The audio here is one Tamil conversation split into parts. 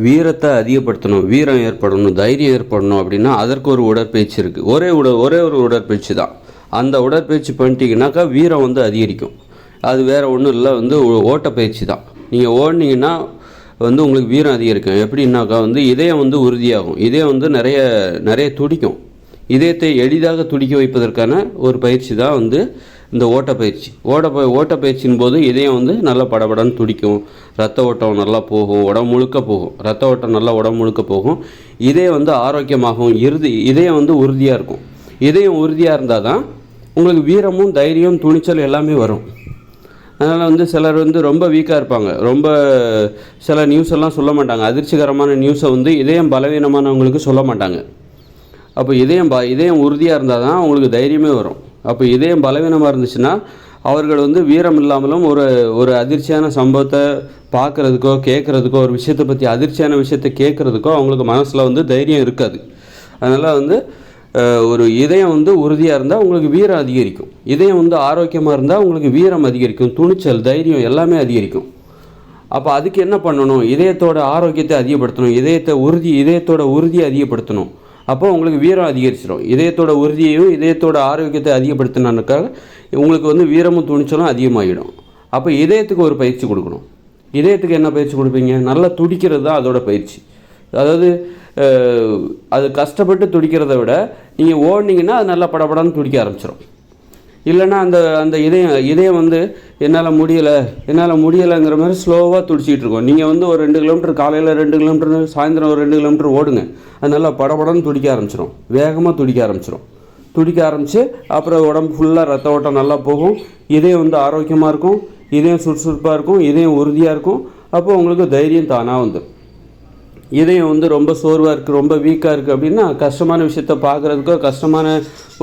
வீரத்தை அதிகப்படுத்தணும், வீரம் ஏற்படணும், தைரியம் ஏற்படணும் அப்படின்னா அதற்கு ஒரு உடற்பயிற்சி இருக்குது. ஒரே ஒரு உடற்பயிற்சி தான். அந்த உடற்பயிற்சி பண்ணிட்டீங்கன்னாக்கா வீரம் வந்து அதிகரிக்கும். அது வேறு ஒன்றும் இல்லை, வந்து ஓட்டப்பயிற்சி தான். நீங்கள் ஓடினீங்கன்னா வந்து உங்களுக்கு வீரம் அதிகரிக்கும். எப்படின்னாக்கா வந்து இதயம் வந்து உறுதியாகும், இதயம் வந்து நிறைய துடிக்கும். இதயத்தை எளிதாக துடிக்க வைப்பதற்கான ஒரு பயிற்சி தான் வந்து இந்த ஓட்டப்பயிற்சி. ஓட்டப்பயிற்சியின் போது இதயம் வந்து நல்லா படபடன்னு துடிக்கும், ரத்த ஓட்டம் நல்லா போகும், உடம்பு முழுக்க போகும், ரத்த ஓட்டம் நல்லா உடம்பு முழுக்க போகும், இதயம் வந்து ஆரோக்கியமாகும், இதயம் வந்து உறுதியாக இருக்கும். இதயம் உறுதியாக இருந்தால் தான் உங்களுக்கு வீரமும் தைரியம் துணிச்சல் எல்லாமே வரும். அதனால் வந்து சிலர் வந்து ரொம்ப வீக்காக இருப்பாங்க, ரொம்ப சில நியூஸ் எல்லாம் சொல்ல மாட்டாங்க, அதிர்ச்சிகரமான நியூஸை வந்து இதயம் பலவீனமானவங்களுக்கு சொல்ல மாட்டாங்க. அப்போ இதயம் உறுதியாக இருந்தால் தான் உங்களுக்கு தைரியமே வரும். அப்போ இதயம் பலவீனமாக இருந்துச்சுன்னா அவர்கள் வந்து வீரம் இல்லாமலும் ஒரு அதிர்ச்சியான சம்பவத்தை பார்க்குறதுக்கோ கேட்குறதுக்கோ, ஒரு விஷயத்தை பற்றி அதிர்ச்சியான விஷயத்தை கேட்குறதுக்கோ அவங்களுக்கு மனசில் வந்து தைரியம் இருக்காது. அதனால் வந்து ஒரு இதயம் வந்து உறுதியாக இருந்தால் உங்களுக்கு வீரம் அதிகரிக்கும், இதயம் வந்து ஆரோக்கியமாக இருந்தால் உங்களுக்கு வீரம் அதிகரிக்கும், துணிச்சல் தைரியம் எல்லாமே அதிகரிக்கும். அப்போ அதுக்கு என்ன பண்ணணும்? இதயத்தோட ஆரோக்கியத்தை அதிகப்படுத்தணும், இதயத்தோட உறுதியை அதிகப்படுத்தணும். அப்போ உங்களுக்கு வீரம் அதிகரிச்சிடும். இதயத்தோட உறுதியையும் இதயத்தோட ஆரோக்கியத்தை அதிகப்படுத்தினாக்காக உங்களுக்கு வந்து வீரமும் துணிச்சலும் அதிகமாகிடும். அப்போ இதயத்துக்கு ஒரு பயிற்சி கொடுக்கணும். இதயத்துக்கு என்ன பயிற்சி கொடுப்பீங்க? நல்லா துடிக்கிறது தான் அதோட பயிற்சி. அதாவது அது கஷ்டப்பட்டு துடிக்கிறத விட நீங்கள் ஓடினீங்கன்னா அது நல்லா படபடன்னு துடிக்க ஆரம்பிச்சிடும். இல்லைன்னா அந்த இதயம் வந்து என்னால் முடியலைங்கிற மாதிரி ஸ்லோவாக துடிச்சிக்கிட்டு இருக்கோம். நீங்கள் வந்து ஒரு 2 கிலோமீட்டர் காலையில் 2 கிலோமீட்டர் சாயந்தரம் ஒரு 2 கிலோமீட்டர் ஓடுங்க, அது நல்லா படபடன்னு துடிக்க ஆரம்பிச்சிடும், வேகமாக துடிக்க ஆரம்பித்து அப்புறம் உடம்பு ஃபுல்லாக ரத்த ஓட்டம் நல்லா போகும், இதயம் வந்து ஆரோக்கியமாக இருக்கும், இதயம் சுறுசுறுப்பாக இருக்கும், இதயம் உறுதியாக இருக்கும். அப்போ உங்களுக்கு தைரியம் தானாக வந்துடும். இதயம் வந்து ரொம்ப சோர்வாக இருக்குது, ரொம்ப வீக்காக இருக்குது அப்படின்னா கஷ்டமான விஷயத்தை பார்க்குறதுக்கோ கஷ்டமான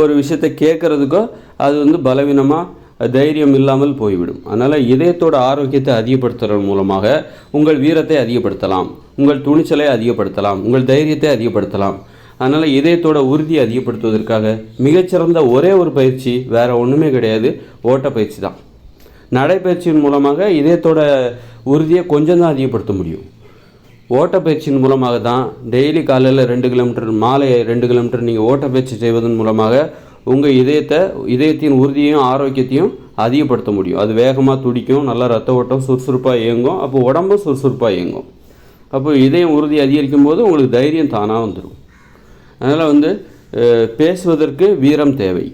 ஒரு விஷயத்தை கேட்குறதுக்கோ அது வந்து பலவீனமாக தைரியம் இல்லாமல் போய்விடும். அதனால் இதயத்தோட ஆரோக்கியத்தை அதிகப்படுத்துறது மூலமாக உங்கள் வீரத்தை அதிகப்படுத்தலாம், உங்கள் துணிச்சலை அதிகப்படுத்தலாம், உங்கள் தைரியத்தை அதிகப்படுத்தலாம். அதனால் இதயத்தோட உறுதியை அதிகப்படுத்துவதற்காக மிகச்சிறந்த ஒரே ஒரு பயிற்சி வேறு ஒன்றுமே கிடையாது, ஓட்டப்பயிற்சி தான். நடைப்பயிற்சியின் மூலமாக இதயத்தோட உறுதியை கொஞ்சம் தான் அதிகப்படுத்த முடியும். ஓட்டப்பயிற்சியின் மூலமாக தான் டெய்லி காலையில் 2 கிலோமீட்டர் மாலை 2 கிலோமீட்டர் நீங்கள் ஓட்டப்பயிற்சி செய்வதன் மூலமாக உங்கள் இதயத்தின் உறுதியையும் ஆரோக்கியத்தையும் அதிகப்படுத்த முடியும். அது வேகமாக துடிக்கும், நல்லா ரத்த ஓட்டம் சுறுசுறுப்பாக இயங்கும், அப்போ உடம்பும் சுறுசுறுப்பாக இயங்கும். அப்போ இதயம் உறுதி அதிகரிக்கும் போது உங்களுக்கு தைரியம் தானாக வந்துடும். அதனால் வந்து பேசுவதற்கு வீரம் தேவை.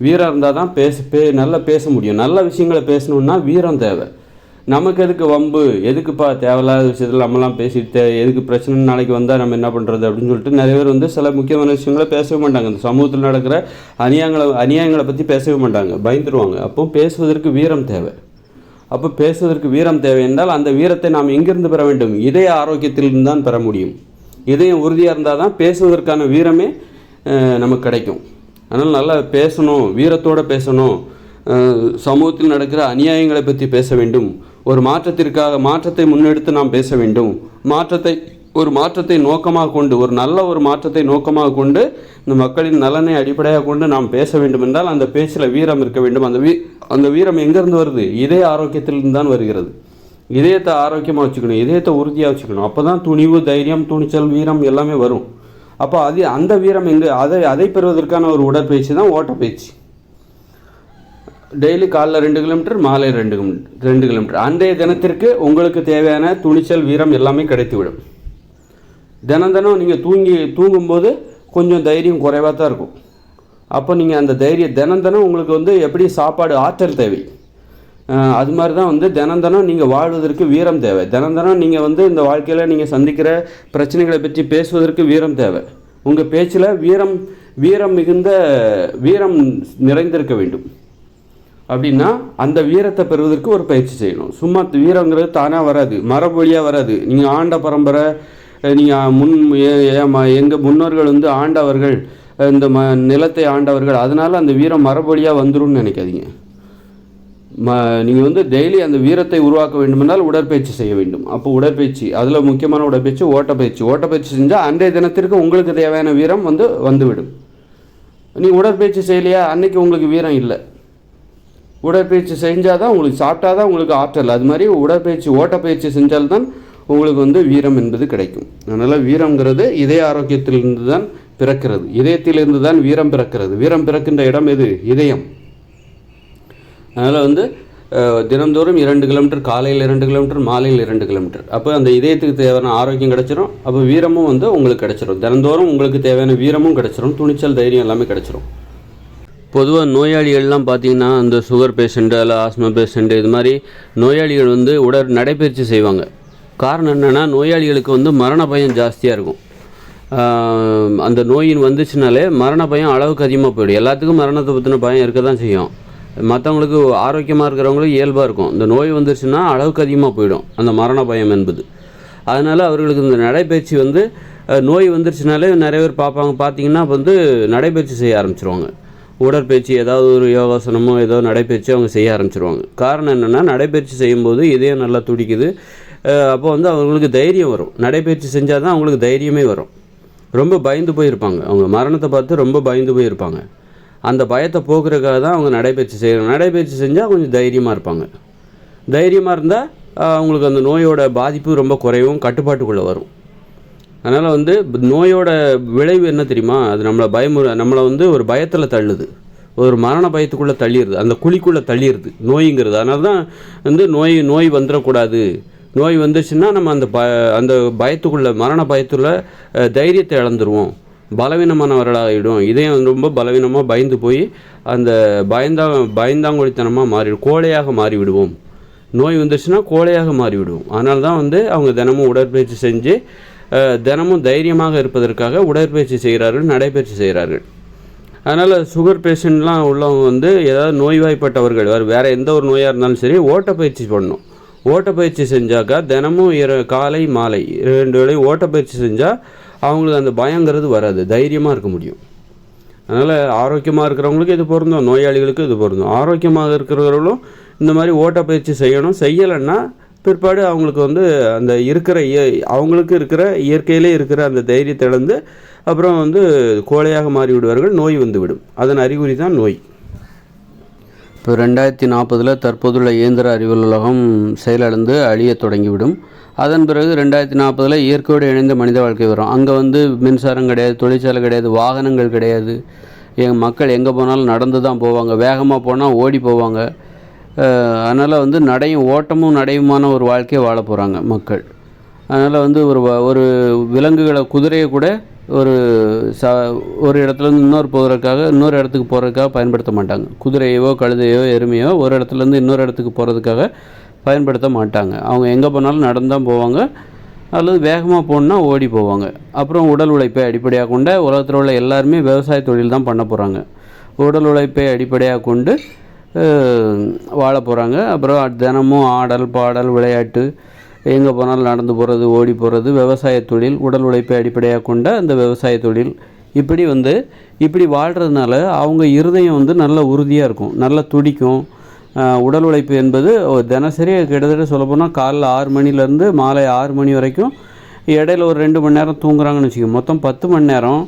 வீரம் இருந்தால் தான் நல்லா பேச முடியும். நல்ல விஷயங்களை பேசணுன்னா வீரம் தேவை. நமக்கு எதுக்கு வம்பு, எதுக்குப்பா தேவையில்லாத விஷயத்தில் நம்மலாம் பேசிட்டு எதுக்கு பிரச்சனை நாளைக்கு வந்தால் நம்ம என்ன பண்ணுறது அப்படின்னு சொல்லிட்டு நிறைய பேர் வந்து சில முக்கியமான விஷயங்களை பேசவே மாட்டாங்க. இந்த சமூகத்தில் நடக்கிற அநியாயங்களை பற்றி பேசவே மாட்டாங்க, பயந்துருவாங்க. அப்போ பேசுவதற்கு வீரம் தேவை. அப்போ பேசுவதற்கு வீரம் தேவை என்றால் அந்த வீரத்தை நாம் எங்கிருந்து பெற வேண்டும்? இதய ஆரோக்கியத்திலிருந்து தான் பெற முடியும். இதயம் உறுதியாக இருந்தால் தான் பேசுவதற்கான வீரமே நமக்கு கிடைக்கும். அதனால் நல்லா பேசணும், வீரத்தோடு பேசணும். சமூகத்தில் நடக்கிற அநியாயங்களை பற்றி பேச வேண்டும். ஒரு மாற்றத்தை முன்னெடுத்து நாம் பேச வேண்டும். ஒரு மாற்றத்தை நோக்கமாக கொண்டு, ஒரு நல்ல ஒரு மாற்றத்தை நோக்கமாக கொண்டு இந்த மக்களின் நலனை அடிப்படையாக கொண்டு நாம் பேச வேண்டும் என்றால் அந்த பேச்சில் வீரம் இருக்க வேண்டும். அந்த வீரம் எங்கேருந்து வருது? இதய ஆரோக்கியத்திலிருந்து தான் வருகிறது. இதயத்தை ஆரோக்கியமாக வச்சுக்கணும், இதயத்தை உறுதியாக வச்சுக்கணும். அப்போ தான் துணிவு, தைரியம், துணிச்சல், வீரம் எல்லாமே வரும். அப்போ அந்த வீரம் அதை பெறுவதற்கான ஒரு உடற்பயிற்சி தான் ஓட்டப்பயிற்சி. டெய்லி காலைல 2 கிலோமீட்டர் மாலை 2 கிலோமீட்டர் அன்றைய தினத்திற்கு உங்களுக்கு தேவையான துணிச்சல், வீரம் எல்லாமே கிடைத்துவிடும். தினம் நீங்கள் தூங்கும்போது கொஞ்சம் தைரியம் குறைவாக தான் இருக்கும். அப்போ நீங்கள் அந்த தைரியம் தினம் உங்களுக்கு வந்து எப்படி சாப்பாடு, ஆற்றல் தேவை, அது மாதிரி தான் வந்து தினம் நீங்கள் வாழ்வதற்கு வீரம் தேவை. தினம் நீங்கள் வந்து இந்த வாழ்க்கையில் நீங்கள் சந்திக்கிற பிரச்சனைகளை பற்றி பேசுவதற்கு வீரம் தேவை. உங்கள் பேச்சில் வீரம் நிறைந்திருக்க வேண்டும். அப்படின்னா அந்த வீரத்தை பெறுவதற்கு ஒரு பயிற்சி செய்யணும். சும்மா வீரங்கிறது தானாக வராது, மரபு வழியாக வராது. நீங்கள் ஆண்ட பரம்பரை, நீங்கள் எங்கள் முன்னோர்கள் வந்து ஆண்டவர்கள், இந்த நிலத்தை ஆண்டவர்கள், அதனால் அந்த வீரம் மரபு வழியாக வந்துரும்னு நினைக்காதீங்க. நீங்கள் வந்து டெய்லி அந்த வீரத்தை உருவாக்க வேண்டுமென்றால் உடற்பயிற்சி செய்ய வேண்டும். அப்போ உடற்பயிற்சி, அதில் முக்கியமான உடற்பயிற்சி ஓட்டப்பயிற்சி செஞ்சால் அன்றைய தினத்திற்கு உங்களுக்கு தேவையான வீரம் வந்துவிடும். நீங்கள் உடற்பயிற்சி செய்யலையா, அன்றைக்கி உங்களுக்கு வீரம் இல்லை. உடற்பயிற்சி செஞ்சால் தான் உங்களுக்கு, சாப்பிட்டா தான் உங்களுக்கு ஆற்றல். அது மாதிரி ஓட்டப்பயிற்சி செஞ்சால்தான் உங்களுக்கு வந்து வீரம் என்பது கிடைக்கும். அதனால் வீரம்ங்கிறது இதய ஆரோக்கியத்திலிருந்து தான் பிறக்கிறது. இதயத்திலிருந்து தான் வீரம் பிறக்கிறது. வீரம் பிறக்கின்ற இடம் எது? இதயம். அதனால் வந்து தினந்தோறும் 2 கிலோமீட்டர், காலையில் 2 கிலோமீட்டர், மாலையில் 2 கிலோமீட்டர். அப்போ அந்த இதயத்துக்கு தேவையான ஆரோக்கியம் கிடச்சிரும். அப்போ வீரமும் வந்து உங்களுக்கு கிடச்சிரும். தினந்தோறும் உங்களுக்கு தேவையான வீரமும் கிடச்சிரும், துணிச்சல், தைரியம் எல்லாமே கிடச்சிரும். பொதுவாக நோயாளிகள்லாம் பார்த்திங்கன்னா அந்த சுகர் பேஷண்ட்டு இல்லை ஆஸ்மா பேஷண்ட்டு இது மாதிரி நோயாளிகள் வந்து நடைப்பயிற்சி செய்வாங்க. காரணம் என்னென்னா நோயாளிகளுக்கு வந்து மரண பயம் ஜாஸ்தியாக இருக்கும். அந்த நோயின் வந்துச்சுனாலே மரண பயம் அளவுக்கு அதிகமாக போயிடும். எல்லாத்துக்கும் மரணத்தை பற்றின பயம் இருக்க தான் செய்யும். மற்றவங்களுக்கு ஆரோக்கியமாக இருக்கிறவங்களுக்கு இயல்பாக இருக்கும். இந்த நோய் வந்துருச்சுன்னா அளவுக்கு அதிகமாக போயிடும் அந்த மரண பயம் என்பது. அதனால் அவர்களுக்கு இந்த நடைப்பயிற்சி வந்து நோய் வந்துருச்சுனாலே நிறைய பேர் பார்த்திங்கன்னா வந்து நடைப்பயிற்சி செய்ய ஆரம்பிச்சிருவாங்க. உடற்பயிற்சி ஏதாவது ஒரு யோகாசனமோ ஏதோ நடைப்பயிற்சி அவங்க செய்ய ஆரம்பிச்சிருவாங்க. காரணம் என்னென்னா நடைப்பயிற்சி செய்யும்போது இதயம் நல்லா துடிக்குது. அப்போ வந்து அவங்களுக்கு தைரியம் வரும். நடைப்பயிற்சி செஞ்சால் தான் அவங்களுக்கு தைரியமே வரும். ரொம்ப பயந்து போயிருப்பாங்க. அவங்க மரணத்தை பார்த்து ரொம்ப பயந்து போயிருப்பாங்க. அந்த பயத்தை போக்குறதுக்காக தான் அவங்க நடைப்பயிற்சி செய்கிறாங்க. நடைப்பயிற்சி செஞ்சால் கொஞ்சம் தைரியமாக இருப்பாங்க. தைரியமாக இருந்தால் அவங்களுக்கு அந்த நோயோட பாதிப்பு ரொம்ப குறைவும் கட்டுப்பாட்டுக்குள்ளே வரும். அதனால் வந்து நோயோட விளைவு என்ன தெரியுமா? அது நம்மளை வந்து ஒரு பயத்தில் தள்ளுது, ஒரு மரண பயத்துக்குள்ளே தள்ளிடுது, அந்த குழிக்குள்ளே தள்ளிடுது நோய்ங்கிறது. அதனால தான் வந்து நோய் வந்துடக்கூடாது. நோய் வந்துச்சுன்னா நம்ம அந்த பயத்துக்குள்ளே, மரண பயத்துள்ள தைரியத்தை இழந்துருவோம், பலவீனமானவர்களாகிடும். இதயம் ரொம்ப பலவீனமாக பயந்து போய் அந்த பயந்தாங்கொழித்தனமாக மாறிடும், கோழையாக மாறிவிடுவோம். நோய் வந்துச்சுன்னா கோழையாக மாறிவிடுவோம். அதனால தான் வந்து அவங்க தினமும் உடற்பயிற்சி செஞ்சு தினமும் தைரியமாக இருப்பதற்காக உடற்பயிற்சி செய்கிறார்கள், நடைப்பயிற்சி செய்கிறார்கள். அதனால் சுகர் பேஷண்ட்லாம் உள்ளவங்க வந்து ஏதாவது நோய்வாய்ப்பட்டவர்கள் வேறு எந்த ஒரு நோயாக இருந்தாலும் சரி ஓட்டப்பயிற்சி பண்ணணும். ஓட்டப்பயிற்சி செஞ்சாக்கா தினமும் காலை மாலை 2 வேளை ஓட்டப்பயிற்சி செஞ்சால் அவங்களுக்கு அந்த பயங்கிறது வராது, தைரியமாக இருக்க முடியும். அதனால் ஆரோக்கியமாக இருக்கிறவங்களுக்கு இது பொருந்தும், நோயாளிகளுக்கு இது பொருந்தும். ஆரோக்கியமாக இருக்கிறவர்களும் இந்த மாதிரி ஓட்டப்பயிற்சி செய்யணும். செய்யலைன்னா பிற்பாடு அவங்களுக்கு வந்து அந்த அவங்களுக்கு இருக்கிற இயற்கையிலே இருக்கிற அந்த தைரியத்தை இழந்து அப்புறம் வந்து கோழையாக மாறி விடுவார்கள், நோய் வந்துவிடும். அதன் அறிகுறி தான் நோய். இப்போ 2040 தற்போதுள்ள இயந்திர அறிவியல் உலகம் செயலிழந்து அழிய தொடங்கிவிடும். அதன் பிறகு 2040 இயற்கையோடு இணைந்த மனித வாழ்க்கை வரும். அங்கே வந்து மின்சாரம் கிடையாது, தொழிற்சாலை கிடையாது, வாகனங்கள் கிடையாது. மக்கள் எங்கே போனாலும் நடந்து தான் போவாங்க, வேகமாக போனால் ஓடி போவாங்க. அதனால் வந்து ஓட்டமும் நடையுமான ஒரு வாழ்க்கையை வாழ போகிறாங்க மக்கள். அதனால் வந்து ஒரு விலங்குகளை, குதிரையை கூட ஒரு இடத்துலேருந்து இன்னொரு இடத்துக்கு போகிறதுக்காக பயன்படுத்த மாட்டாங்க. குதிரையோ கழுதையோ எருமையோ ஒரு இடத்துலேருந்து இன்னொரு இடத்துக்கு போகிறதுக்காக பயன்படுத்த மாட்டாங்க. அவங்க எங்கே போனாலும் நடந்து தான் போவாங்க, அல்லது வேகமாக போகணுன்னா ஓடி போவாங்க. அப்புறம் உடல் உழைப்பை அடிப்படையாக கொண்ட உலகத்தில் உள்ள எல்லாருமே விவசாய தொழில் தான் பண்ண போகிறாங்க. உடல் உழைப்பை அடிப்படையாக கொண்டு வாழ போகிறாங்க. அப்புறம் தினமும் ஆடல் பாடல் விளையாட்டு, எங்கே போனாலும் நடந்து போகிறது, ஓடி போகிறது, விவசாய தொழில், உடல் உழைப்பை அடிப்படையாக கொண்ட அந்த விவசாய தொழில், இப்படி வாழ்கிறதுனால அவங்க இருதயம் வந்து நல்ல உறுதியாக இருக்கும், நல்லா துடிக்கும். உடல் உழைப்பு என்பது தினசரி கிட்டத்தட்ட சொல்லப்போனால் காலைல 6 மணிலேருந்து மாலை 6 மணி வரைக்கும், இடையில ஒரு 2 மணி நேரம் தூங்குறாங்கன்னு வச்சுக்கோங்க. மொத்தம் 10 மணி நேரம்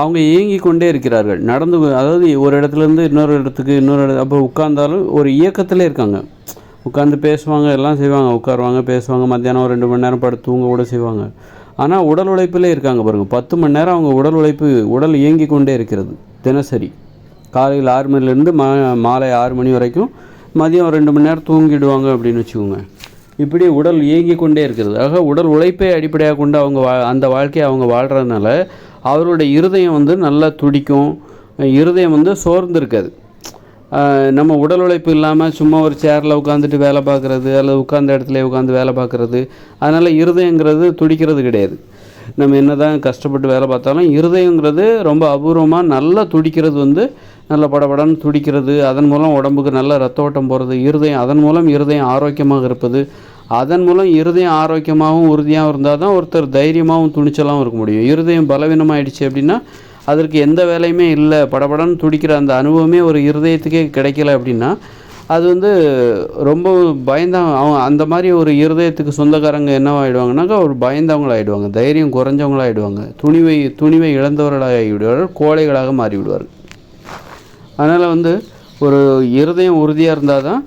அவங்க இயங்கி கொண்டே இருக்கிறார்கள். அதாவது ஒரு இடத்துலேருந்து இன்னொரு இடத்துக்கு அப்போ உட்கார்ந்தாலும் ஒரு இயக்கத்திலே இருக்காங்க. உட்காந்து பேசுவாங்க, எல்லாம் செய்வாங்க, உட்காருவாங்க, பேசுவாங்க, மத்தியானம் ஒரு 2 மணி நேரம் படுத்து தூங்க கூட செய்வாங்க. ஆனால் உடல் உழைப்பிலே இருக்காங்க பாருங்கள். 10 மணி நேரம் அவங்க உடல் இயங்கி கொண்டே இருக்கிறது தினசரி. காலையில் 6 மணிலேருந்து மாலை 6 மணி வரைக்கும், மதியம் 2 மணி நேரம் தூங்கிடுவாங்க அப்படின்னு வச்சுக்கோங்க. இப்படி உடல் இயங்கி கொண்டே இருக்கிறது. ஆக உடல் உழைப்பை அடிப்படையாக கொண்டு அவங்க அந்த வாழ்க்கையை அவங்க வாழ்கிறதுனால அவருடைய இருதயம் வந்து நல்லா துடிக்கும், இருதயம் வந்து சோர்ந்து இருக்காது. நம்ம உடல் உழைப்பு இல்லாமல் சும்மா ஒரு சேரில் உட்காந்துட்டு வேலை பார்க்குறது, அல்லது உட்கார்ந்த இடத்துல உட்காந்து வேலை பார்க்குறது, அதனால் இருதயங்கிறது துடிக்கிறது கிடையாது. நம்ம என்ன தான் கஷ்டப்பட்டு வேலை பார்த்தாலும் இருதயங்கிறது ரொம்ப அபூர்வமாக நல்லா துடிக்கிறது, வந்து நல்ல படபடன்னு துடிக்கிறது. அதன் மூலம் உடம்புக்கு நல்ல ரத்த ஓட்டம் போகிறது. அதன் மூலம் இருதயம் ஆரோக்கியமாக இருப்பது. அதன் மூலம் இருதயம் ஆரோக்கியமாகவும் உறுதியாகவும் இருந்தால் தான் ஒருத்தர் தைரியமாகவும் துணிச்சலாகவும் இருக்க முடியும். இருதயம் பலவீனமாகிடுச்சு அப்படின்னா அதற்கு எந்த வேலையுமே இல்லை, படபடன்னு துடிக்கிற அந்த அனுபவமே ஒரு இருதயத்துக்கே கிடைக்கல அப்படின்னா அது வந்து ரொம்ப அவங்க அந்த மாதிரி ஒரு இருதயத்துக்கு சொந்தக்காரங்க என்னவாகிடுவாங்கனாக்கா ஒரு பயந்தவங்களாகிடுவாங்க, தைரியம் குறைஞ்சவங்களாகிடுவாங்க, துணிவை இழந்தவர்களாகிவிடுவார்கள், கோழைகளாக மாறிவிடுவார்கள். அதனால் வந்து ஒரு இருதயம் உறுதியாக இருந்தால் தான்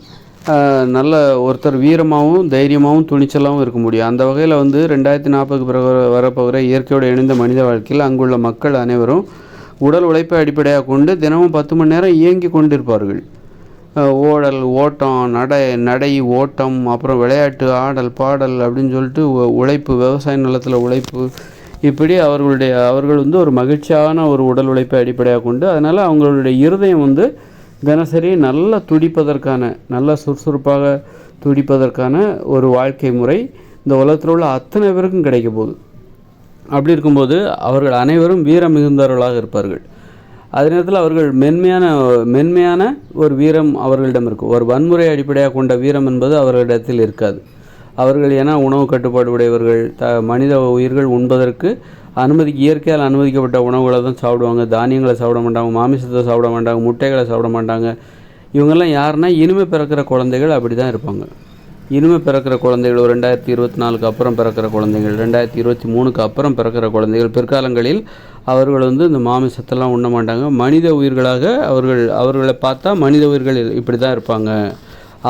நல்ல ஒருத்தர் வீரமாகவும் தைரியமாகவும் துணிச்சலாகவும் இருக்க முடியும். அந்த வகையில் வந்து 2040க்கு பிறகு வரப்போகிற இயற்கையோடு இணைந்த மனித வாழ்க்கையில் அங்குள்ள மக்கள் அனைவரும் உடல் உழைப்பை அடிப்படையாக கொண்டு தினமும் 10 மணி நேரம் இயங்கி கொண்டிருப்பார்கள். ஓடல், ஓட்டம், நடை, ஓட்டம், அப்புறம் விளையாட்டு, ஆடல், பாடல் அப்படின்னு சொல்லிட்டு உழைப்பு, விவசாய நிலத்தில் உழைப்பு, இப்படி அவர்கள் வந்து ஒரு மகிழ்ச்சியான ஒரு உடல் உழைப்பை அடிப்படையாக கொண்டு, அதனால் அவங்களுடைய இருதயம் வந்து தினசரி நல்லா துடிப்பதற்கான, நல்லா சுறுசுறுப்பாக துடிப்பதற்கான ஒரு வாழ்க்கை முறை இந்த உலகத்தில் உள்ள அத்தனை பேருக்கும் கிடைக்க போகுது. அப்படி இருக்கும்போது அவர்கள் அனைவரும் வீரம் மிகுந்தவர்களாக இருப்பார்கள். அதே நேரத்தில் அவர்கள் மென்மையான ஒரு வீரம் அவர்களிடம் இருக்கும். ஒரு வன்முறை அடிப்படையாக கொண்ட வீரம் என்பது அவர்களிடத்தில் இருக்காது. அவர்கள் ஏன்னா உணவு கட்டுப்பாடு உடையவர்கள், மனித உயிர்கள் உண்பதற்கு இயற்கையால் அனுமதிக்கப்பட்ட உணவுகளை தான் சாப்பிடுவாங்க. தானியங்களை சாப்பிட மாட்டாங்க, மாமிசத்தை சாப்பிட மாட்டாங்க, முட்டைகளை சாப்பிட மாட்டாங்க. இவங்கெல்லாம் யாருன்னா இனிமே பிறக்கிற குழந்தைகள் அப்படி தான் இருப்பாங்க. இனிமே பிறக்கிற குழந்தைகள், 2024க்கு அப்புறம் பிறக்கிற குழந்தைகள், 2023க்கு அப்புறம் பிறக்கிற குழந்தைகள் பிற்காலங்களில் அவர்கள் வந்து இந்த மாமிசத்தெல்லாம் உண்ண மாட்டாங்க. மனித உயிர்களாக அவர்களை பார்த்தா மனித உயிர்கள் இப்படி தான் இருப்பாங்க.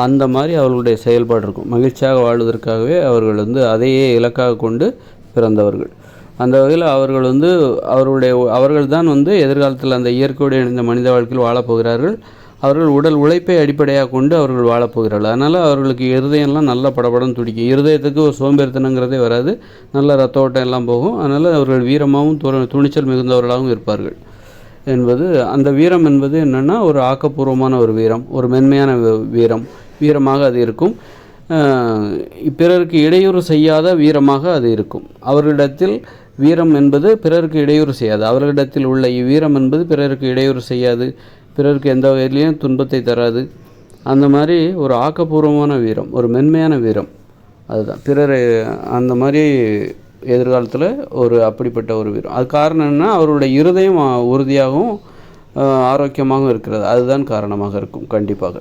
அந்த மாதிரி அவர்களுடைய செயல்பாடு இருக்கும். மகிழ்ச்சியாக வாழ்வதற்காகவே அவர்கள் வந்து அதையே இலக்காக கொண்டு பிறந்தவர்கள். அந்த வகையில் அவர்கள் வந்து அவர்கள் தான் வந்து எதிர்காலத்தில் அந்த இயற்கையோடு இணைந்த மனித வாழ்க்கையில் வாழப்போகிறார்கள். அவர்கள் உடல் உழைப்பை அடிப்படையாக கொண்டு அவர்கள் வாழப்போகிறார்கள். அதனால் அவர்களுக்கு இருதயம்லாம் நல்லா படபடன்னு துடிக்கும். இருதயத்துக்கு ஒரு சோம்பேறித்தனங்கிறதே வராது, நல்ல ரத்த ஓட்டம் எல்லாம் போகும். அதனால் அவர்கள் வீரமாகவும் துணிச்சல் மிகுந்தவர்களாகவும் இருப்பார்கள் என்பது. அந்த வீரம் என்பது என்னென்னா ஒரு ஆக்கப்பூர்வமான ஒரு வீரம், ஒரு மென்மையான வீரமாக அது இருக்கும். பிறருக்கு இடையூறு செய்யாத வீரமாக அது இருக்கும். அவர்களிடத்தில் வீரம் என்பது பிறருக்கு இடையூறு செய்யாது. அவர்களிடத்தில் உள்ள வீரம் என்பது பிறருக்கு இடையூறு செய்யாது, பிறருக்கு எந்த வகையிலையும் துன்பத்தை தராது. அந்த மாதிரி ஒரு ஆக்கப்பூர்வமான வீரம், ஒரு மென்மையான வீரம், அதுதான் பிறரை அந்த மாதிரி எதிர்காலத்தில் அப்படிப்பட்ட ஒரு வீரம். அது காரணம் என்னன்னா அவருடைய இருதயம் உறுதியாகவும் ஆரோக்கியமாகவும் இருக்கிறது. அதுதான் காரணமாக இருக்கும் கண்டிப்பாக.